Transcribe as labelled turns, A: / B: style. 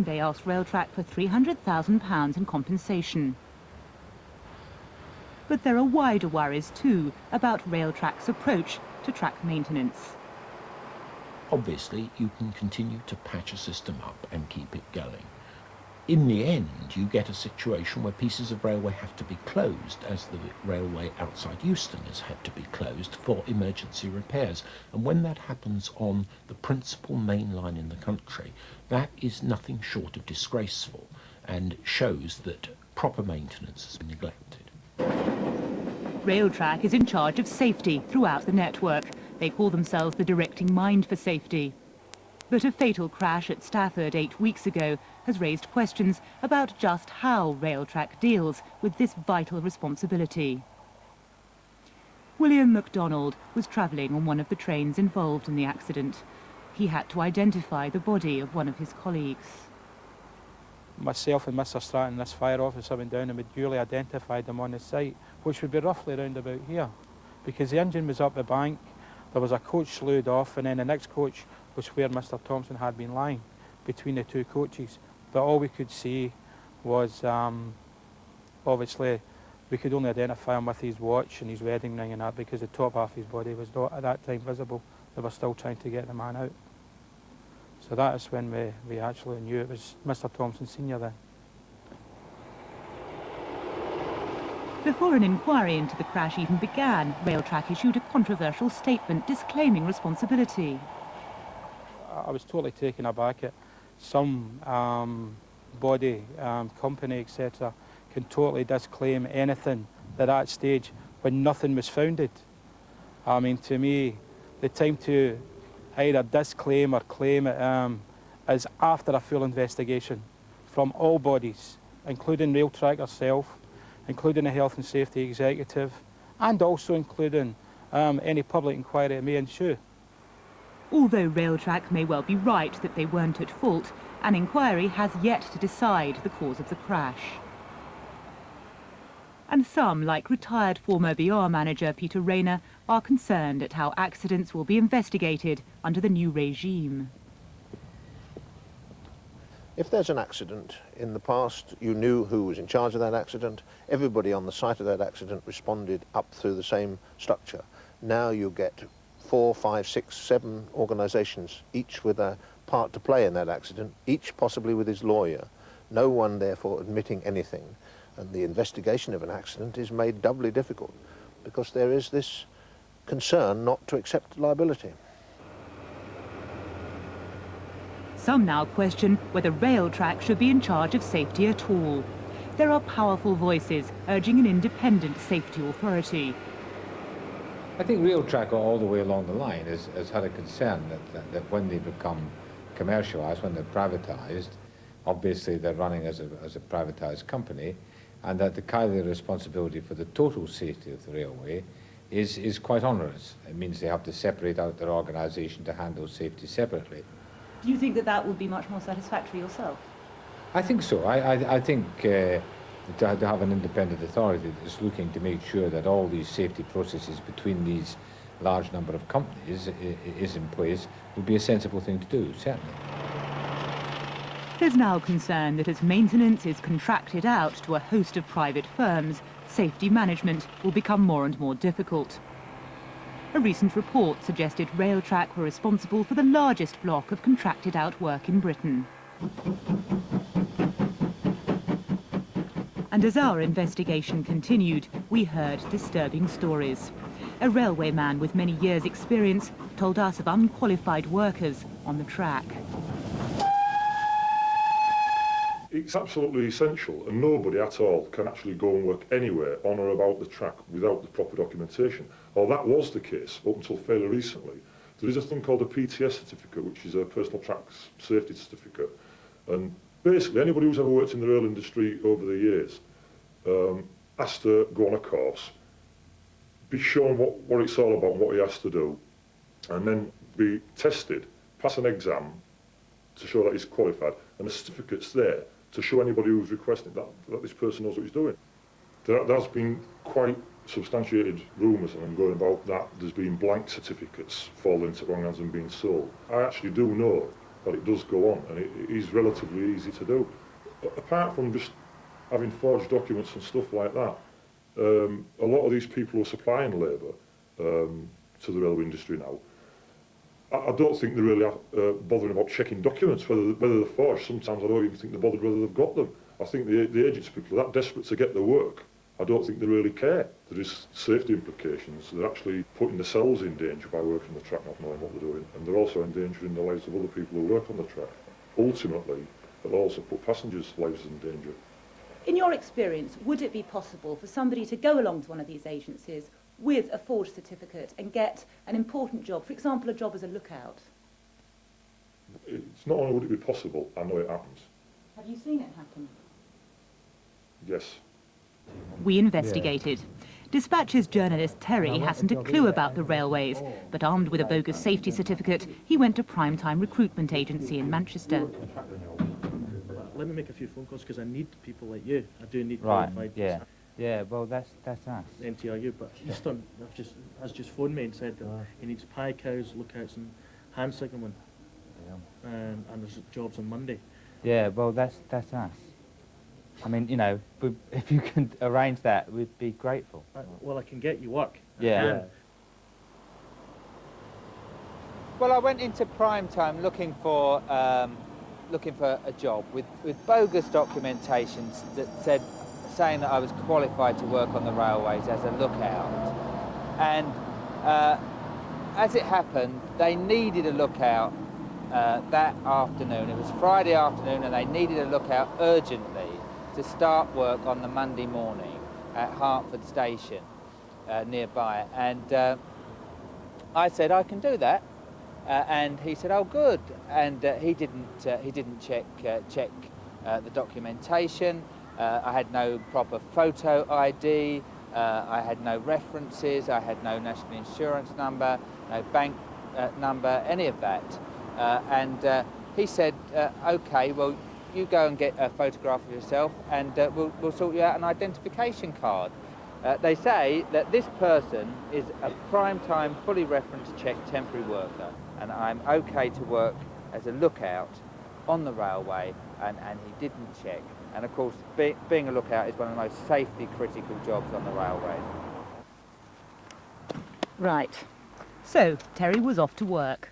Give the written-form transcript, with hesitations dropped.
A: They asked Railtrack for £300,000 in compensation. But there are wider worries too about Railtrack's approach to track maintenance.
B: Obviously, you can continue to patch a system up and keep it going. In the end, you get a situation where pieces of railway have to be closed, as the railway outside Euston has had to be closed for emergency repairs. And when that happens on the principal main line in the country, that is nothing short of disgraceful and shows that proper maintenance has been neglected.
A: Railtrack is in charge of safety throughout the network. They call themselves the directing mind for safety. But a fatal crash at Stafford 8 weeks ago has raised questions about just how Railtrack deals with this vital responsibility. William MacDonald was travelling on one of the trains involved in the accident. He had to identify the body of one of his colleagues.
C: Myself and Mr Stratton, this fire officer, went down and we duly identified them on the site, which would be roughly around about here, because the engine was up the bank, there was a coach slewed off, and then the next coach was where Mr Thompson had been lying, between the two coaches. But all we could see was, obviously, we could only identify him with his watch and his wedding ring and that, because the top half of his body was not at that time visible. They were still trying to get the man out. So that is when we actually knew it was Mr Thompson Senior then.
A: Before an inquiry into the crash even began, Railtrack issued a controversial statement disclaiming responsibility.
C: I was totally taken aback at some body, company, etc. can totally disclaim anything at that stage when nothing was founded. I mean, to me, the time to either disclaim or claim it is after a full investigation from all bodies, including Railtrack herself, including the Health and Safety Executive, and also including any public inquiry that may ensue.
A: Although Railtrack may well be right that they weren't at fault, an inquiry has yet to decide the cause of the crash. And some, like retired former BR manager Peter Rayner, are concerned at how accidents will be investigated under the new regime.
D: If there's an accident, in the past you knew who was in charge of that accident, everybody on the site of that accident responded up through the same structure. Now you get 4, 5, 6, 7 organisations, each with a part to play in that accident, each possibly with his lawyer, no one therefore admitting anything. And the investigation of an accident is made doubly difficult because there is this concern not to accept liability.
A: Some now question whether Railtrack should be in charge of safety at all. There are powerful voices urging an independent safety authority.
E: I think Railtrack all the way along the line has had a concern that when they become commercialised, when they're privatised, obviously they're running as a privatised company, and that the kind of responsibility for the total safety of the railway is quite onerous. It means they have to separate out their organisation to handle safety separately.
A: Do you think that that would be much more satisfactory yourself?
E: I think so. I think to have an independent authority that's looking to make sure that all these safety processes between these large number of companies is in place would be a sensible thing to do, certainly.
A: There's now concern that as maintenance is contracted out to a host of private firms, safety management will become more and more difficult. A recent report suggested Railtrack were responsible for the largest block of contracted out work in Britain. And as our investigation continued, we heard disturbing stories. A railway man with many years' experience told us of unqualified workers on the track.
F: It's absolutely essential, and nobody at all can actually go and work anywhere on or about the track without the proper documentation. Well, that was the case up until fairly recently. There is a thing called a PTS certificate, which is a personal track safety certificate. And basically, anybody who's ever worked in the rail industry over the years has to go on a course, be shown what it's all about and what he has to do, and then be tested, pass an exam to show that he's qualified, and the certificate's there to show anybody who's requesting that this person knows what he's doing. There's been quite substantiated rumours going about that there's been blank certificates falling into wrong hands and being sold. I actually do know that it does go on, and it is relatively easy to do. Apart from just having forged documents and stuff like that, a lot of these people who are supplying labour to the railway industry now, I don't think they're really bothering about checking documents, whether they're forged. Sometimes I don't even think they're bothered whether they've got them. I think the agency people are that desperate to get their work, I don't think they really care. There is safety implications. They're actually putting themselves in danger by working the track, not knowing what they're doing, and they're also endangering the lives of other people who work on the track. Ultimately, they'll also put passengers' lives in danger.
G: In your experience, would it be possible for somebody to go along to one of these agencies with a forged certificate and get an important job, for example, a job as a lookout?
F: It's not only would it be possible, I know it happens.
G: Have you seen it happen?
F: Yes.
A: We investigated. Dispatch's journalist Terry hasn't a clue about the railways, but armed with a bogus safety certificate, he went to Primetime Recruitment Agency in Manchester.
H: Let me make a few phone calls because I need people like you. I do need
I: Right,
H: qualified.
I: yeah. Yeah, well, that's us.
H: NTRU, but he's done. Has just phoned me and said that he needs pie cows, lookouts, and hand signalmen.
I: Yeah.
H: And there's jobs on Monday.
I: Yeah, well, that's us. I mean, you know, if you can arrange that, we'd be grateful.
H: Well, I can get you work.
I: Yeah. Well, I went into Primetime looking for a job with bogus documentations that saying that I was qualified to work on the railways as a lookout. And as it happened, they needed a lookout that afternoon. It was Friday afternoon, and they needed a lookout urgently to start work on the Monday morning at Hertford Station nearby. And I said, I can do that. And he said, oh, good. And he didn't check the documentation. I had no proper photo ID. I had no references. I had no national insurance number, no bank number, any of that. And he said, OK, well, you go and get a photograph of yourself, and we'll sort you out an identification card. They say that this person is a Primetime, fully reference-checked temporary worker, and I'm OK to work as a lookout on the railway, and he didn't check. And of course, being a lookout is one of the most safety-critical jobs on the railway.
A: Right. So, Terry was off to work.